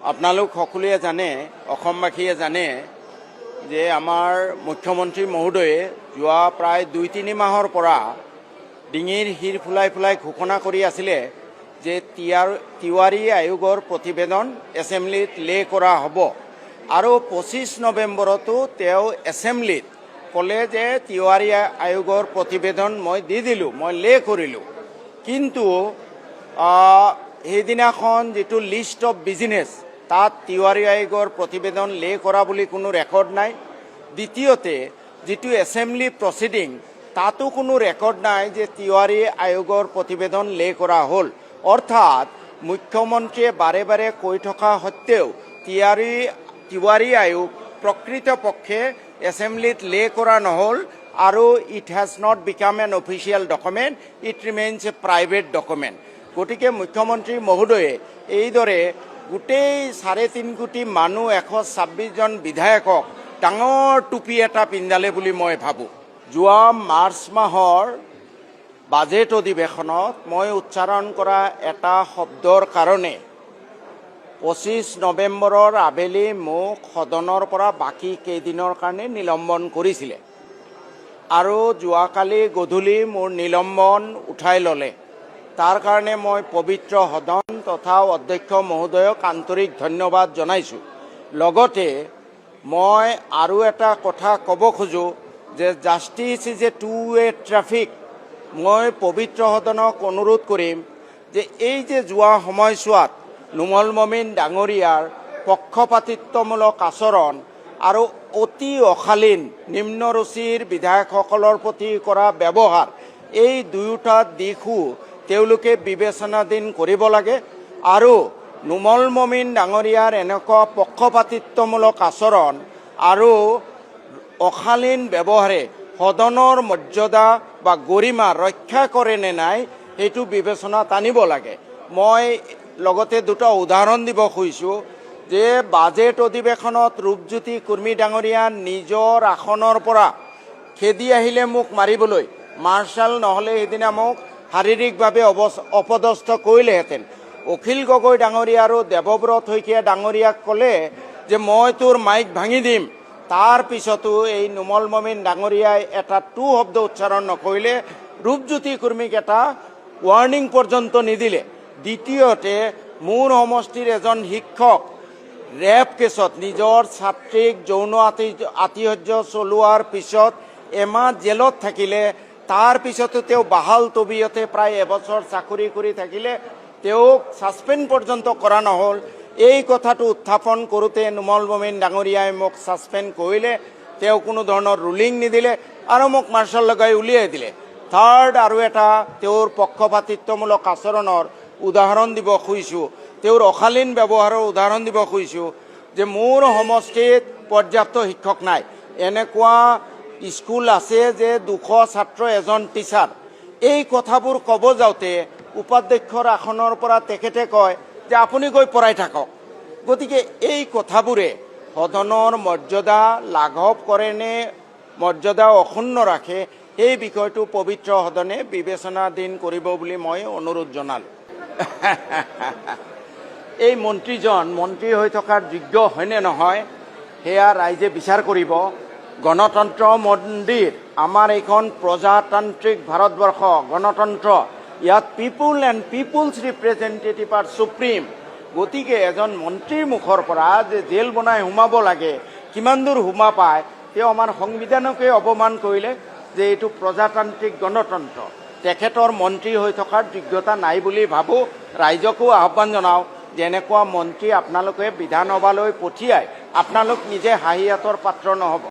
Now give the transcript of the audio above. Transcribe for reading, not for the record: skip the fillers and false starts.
আপোনালোক সকলোৱে জানে, অসমবাসীয়ে জানে যে আমাৰ মুখ্যমন্ত্ৰী মহোদয়ে যোৱা প্ৰায় ২-৩ মাহৰ পৰা ডিঙিৰ শিৰ ফুলাই ফুলাই ঘোষণা কৰি আছিলে যে তিৱাৰী আয়োগৰ প্ৰতিবেদন এছেম্বলিত লে কৰা হ'ব আৰু ২৫ নৱেম্বৰতো তেওঁ এছেম্বলিত ক'লে যে তিৱাৰী আয়োগৰ প্ৰতিবেদন মই দি দিলোঁ, মই লে কৰিলোঁ। কিন্তু সেইদিনাখন যিটো লিষ্ট অফ বিজনেছ তাত তিৱাৰী আয়োগৰ প্ৰতিবেদন লে কৰা বুলি কোনো ৰেকৰ্ড নাই। দ্বিতীয়তে যিটো এছেম্বলি প্ৰচিডিং তাতো কোনো ৰেকৰ্ড নাই যে তিৱাৰী আয়োগৰ প্ৰতিবেদন লে কৰা হ'ল। অৰ্থাৎ মুখ্যমন্ত্ৰীয়ে বাৰে বাৰে কৈ থকা সত্ত্বেও তিৱাৰী আয়োগ প্ৰকৃতপক্ষে এছেম্বলিত লে কৰা নহ'ল আৰু it has not became N official document, it remains A private document. গতিকে মুখ্যমন্ত্ৰী মহোদয়ে এইদৰে গোটেই ৩.৫ কোটি মানুহ ১২৬ জন বিধায়কক ডাঙৰ টুপি এটা পিন্ধালে বুলি মই ভাবোঁ। যোৱা মাৰ্চ মাহৰ বাজেট অধিৱেশনত মই উচ্চাৰণ কৰা এটা শব্দৰ কাৰণে ২৫ নৱেম্বৰৰ আবেলি মোক সদনৰ পৰা বাকী কেইদিনৰ কাৰণে নিলম্বন কৰিছিলে আৰু যোৱাকালি গধূলি মোৰ নিলম্বন উঠাই ল'লে। তাৰ কাৰণে মই পবিত্ৰ সদন তথা অধ্যক্ষ মহোদয়ক আন্তৰিক ধন্যবাদ জনাইছোঁ। লগতে মই আৰু এটা কথা ক'ব খোজোঁ যে justice is a two way traffic. মই পবিত্ৰ সদনক অনুৰোধ কৰিম যে এই যে যোৱা সময়ছোৱাত নুমল মমিন ডাঙৰীয়াৰ পক্ষপাতিত্বমূলক আচৰণ আৰু অতি অশালীন নিম্নৰুচিৰ বিধায়কসকলৰ প্ৰতি কৰা ব্যৱহাৰ, এই দুয়োটা দিশো তেওঁলোকে বিবেচনাধীন কৰিব লাগে আৰু নুমল মমিন ডাঙৰীয়াৰ এনেকুৱা পক্ষপাতিত্বমূলক আচৰণ আৰু অশালীন ব্যৱহাৰে সদনৰ মৰ্যাদা বা গৰিমা ৰক্ষা কৰে নে নাই সেইটো বিবেচনাত আনিব লাগে। মই লগতে দুটা উদাহৰণ দিব খুজিছোঁ যে বাজেট অধিৱেশনত ৰূপজ্যোতি কুৰ্মী ডাঙৰীয়া নিজৰ আসনৰ পৰা খেদি আহিলে মোক মাৰিবলৈ, মাৰ্শ্বাল নহ'লে সেইদিনা মোক শাৰীৰিকভাৱে অপদস্থ কৰিলেহেঁতেন। অখিল গগৈ ডাঙৰীয়া আৰু দেৱব্ৰত শইকীয়া ডাঙৰীয়াক ক'লে যে মই তোৰ মাইক ভাঙি দিম। তাৰ পিছতো এই নুমল মমিন ডাঙৰীয়াই এটা টু শব্দ উচ্চাৰণ নকৰিলে, ৰূপজ্যোতি কুৰ্মীক এটা ৱাৰ্ণিং পৰ্যন্ত নিদিলে। দ্বিতীয়তে মোৰ সমষ্টিৰ এজন শিক্ষক ৰেপ কেছত নিজৰ ছাত্ৰীক যৌন আতিশয্য চলোৱাৰ পিছত এমাহ জেলত থাকিলে। তাৰ পিছতো তেওঁ বাহাল তবিয়তে প্ৰায় এবছৰ চাকৰি কৰি থাকিলে, তেওঁক ছাছপেণ্ড পৰ্যন্ত কৰা নহ'ল। এই কথাটো উত্থাপন কৰোঁতে নুমল মমিন ডাঙৰীয়াই মোক ছাছপেণ্ড কৰিলে, তেওঁ কোনো ধৰণৰ ৰুলিং নিদিলে আৰু মোক মাৰ্শ্বাল লগাই উলিয়াই দিলে। থাৰ্ড আৰু এটা তেওঁৰ পক্ষপাতিত্বমূলক আচৰণৰ উদাহৰণ দিব খুজিছোঁ, তেওঁৰ অশালীন ব্যৱহাৰৰ উদাহৰণ দিব খুজিছোঁ যে মোৰ সমষ্টিত পৰ্যাপ্ত শিক্ষক নাই। এনেকুৱা স্কুল আছে যে ২০০ ছাত্ৰ এজন টিচাৰ। এই কথাবোৰ ক'ব যাওঁতে উপাধ্যক্ষৰ আসনৰ পৰা তেখেতে কয় যে আপুনি গৈ পঢ়াই থাকক। গতিকে এই কথাবোৰে সদনৰ মৰ্যাদা লাঘৱ কৰেনে মৰ্যাদা অক্ষুণ্ণ ৰাখে, এই বিষয়টো পবিত্ৰ সদনে বিবেচনাধীন কৰিব বুলি মই অনুৰোধ জনালোঁ। এই মন্ত্ৰীজন মন্ত্ৰী হৈ থকাৰ যোগ্য হয়নে নহয় সেয়া ৰাইজে বিচাৰ কৰিব। গণতন্ত্ৰ মন্দিৰ, আমাৰ এইখন প্ৰজাতান্ত্ৰিক ভাৰতবৰ্ষ, গণতন্ত্ৰ, ইয়াত পিপুল এণ্ড পিপুলছ ৰিপ্ৰেজেণ্টেটিভ আৰ সুপ্ৰিম। গতিকে এজন মন্ত্ৰীৰ মুখৰ পৰা যে জেল বনাই সোমাব লাগে, কিমান দূৰ সোমা পায়, তেওঁ আমাৰ সংবিধানকে অপমান কৰিলে যে এইটো প্ৰজাতান্ত্ৰিক গণতন্ত্ৰ। তেখেতৰ মন্ত্ৰী হৈ থকাৰ যোগ্যতা নাই বুলি ভাবোঁ। ৰাইজকো আহ্বান জনাওঁ যে এনেকুৱা মন্ত্ৰী আপোনালোকে বিধানসভালৈ পঠিয়াই আপোনালোক নিজে হাঁহিয়াতৰ পাত্ৰ নহ'ব।